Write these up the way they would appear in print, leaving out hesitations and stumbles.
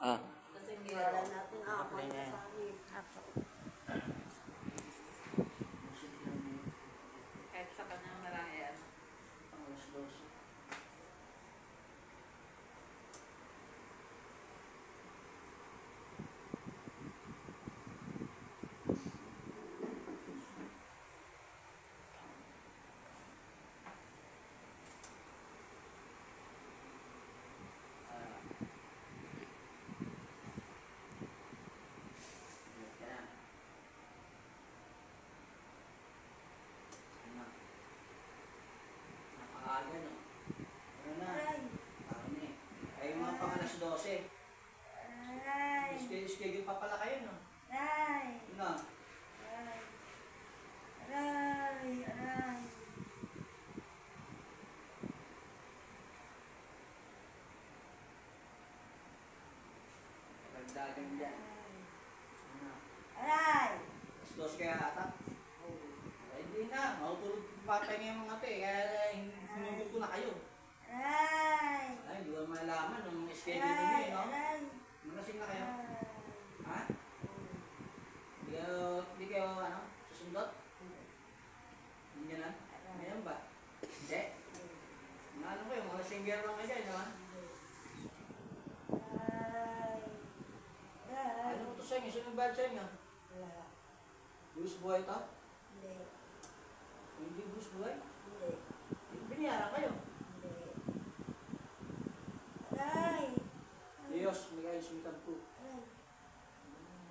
Ah. Kasi wala natin ako sa amin. Kahit sa kanyang narayan. Napakaaga, no? Ano na? Ano eh? Ay, mga pang alas 12. Schedule pa pala kayo, no? Ano? Nagdagan dyan. Ano? Alas 12 kaya ata? Ay, hindi na. Mautulog patay niya mga te. Kaya hinugod ko na kayo. Ay, hindi ko malaman ng schedule niyo, eh, no? Manasing na kayo? Ha? Hindi kayo, ano, susundot? Hindi na? Ngayon ba? Hindi? Mga ano kayo, mga singer lang kayo dyan, no? Ano ito sa inyo? Sino ba sa inyo? Bruce Buhay ito? Hindi Bruce Buhay? Biniyaran kayo? Diyos, may kayo sumitan po.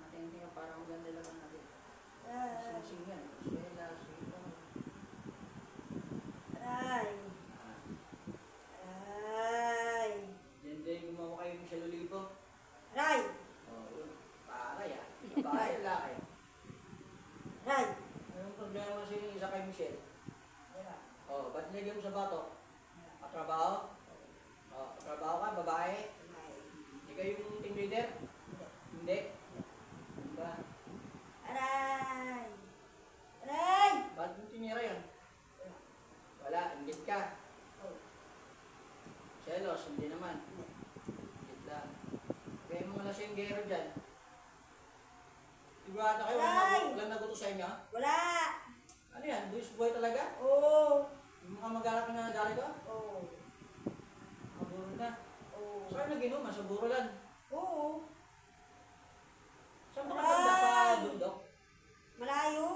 Matingin nga parang maganda lang ang natin. Sing-sing yan. Swela, swela. Yan din, gumawa kayo ng Shalulipo. Oo, paray ah. Paray lang kayo. Anong problema sa isa kay Michelle? Ba't nilagyan mo sa bato? Patrabaho? Patrabaho ka, babae? Hindi kayo yung team leader? Hindi? Ba? Ba't yung tinira yan? Wala, ingit ka. Selos, hindi naman. Ingit lang. Kaya yung mga lasinggero dyan. Sigurado kayo, walang naguto sa inyo? Wala! Ano yan? Buwis buhay talaga? Oo! Yung mga mag-alak na nadali ko? Oo! Maburo na. Oo! Saan nag-inuman? Sa Burolan? Oo! Saan ka maganda sa bundok? Malayo!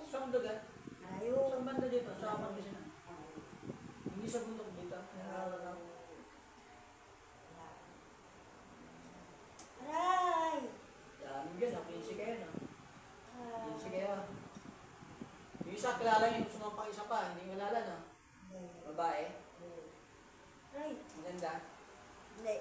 Saan lugar? Malayo! Saan banda dito? Sa Pangasinan? Hindi sa bundok dito? Aray! Dami yun, 15 kayo no? 15 kayo. Yung isa, kilala niyo, sumampa isa pa, hindi kilala no? Babae? Aray! Maganda? Hindi.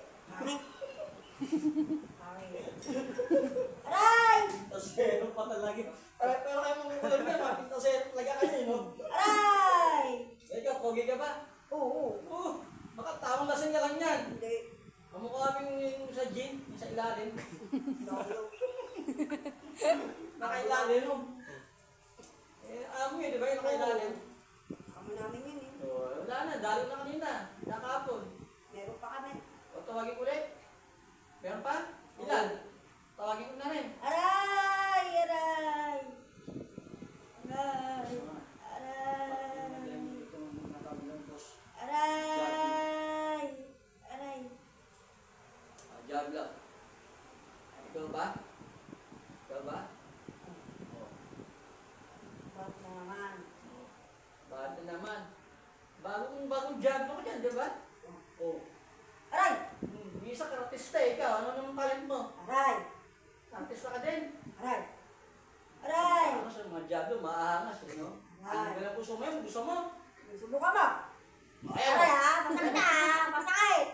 Aray! Pintasero pa talaga. Pero kayo mga ulan ka, pintasero talaga kayo, no? Aray! Ikaw, pogi ka ba? Oo! Oo, baka tamang lasing ka lang yan. Hindi. Kamukha kaming yung sa gin, yung sa ilalim. Nakailalim mo. Alam mo yun, di ba yung nakailalim? Kami namin yun eh. Wala na, dalo na kanina. Nakapon. Meron pa kami. O, tawagin ko ulit. Meron pa? Ilan? Tawagin ko na rin. Aray! Aray! Aray! Aray! Aray! Aray! Job lang. Ikaw ba? Ikaw ba? Bakit na naman? Bakit na naman? Bagong job ako dyan, di ba? Oo. Aray! Yung isa ka artista eh, ikaw. Ano naman talent mo? Aray! Artista ka din. Aray! Aray! Ano sa mga job mo, maaangas eh, no? Ano ba lang gusto mo yun? Gusto mo? Subukan mo! Ayan! Aray ha! Masakit na! Masakit!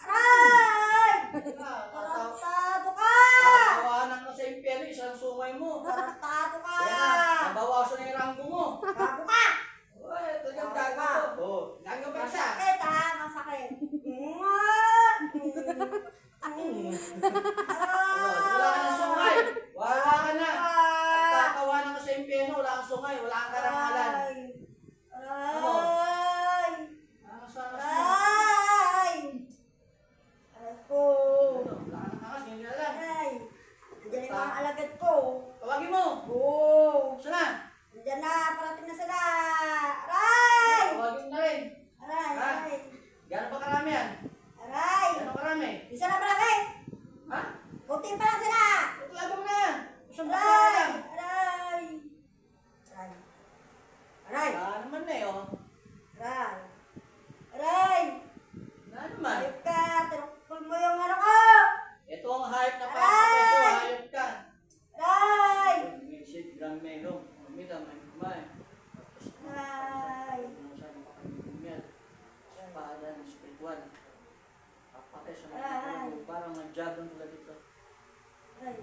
Aray! Tarantado ka! Tawanan ka sa impyerno, isang sungay mo. Tarantado ka! Kaya na, nabawasan na yung ranggo mo. Gago ka! Uy, talagang gago. Oo, gago pa isa. Masakit ha! Masakit! Wala ka na sungay. Wala ka na. Tatawanan ka sa impyerno, wala kang sungay, wala kang karangalan. Ano? Ano sa alas mo? Aray! Aray ko! Ano? Wala ka marami. Isa na malaki. Ha? Kunti pa lang sila. Tuklado mo na. Isang bakla Aray! lang. Aray! Aray! Aray! Ah, naman na eh, oh. Aray! Aray! Na naman. Hayop ka! Tinukpol mo yung ano ko! Ito ang hype na Aray! papapeso, hayop ka. Aray! Minsit, grand melo. Mamita, may kumay. Aray! Espada ng spiritual. Papapeso Aray! na parang mag-jabon tulad ito. Aray!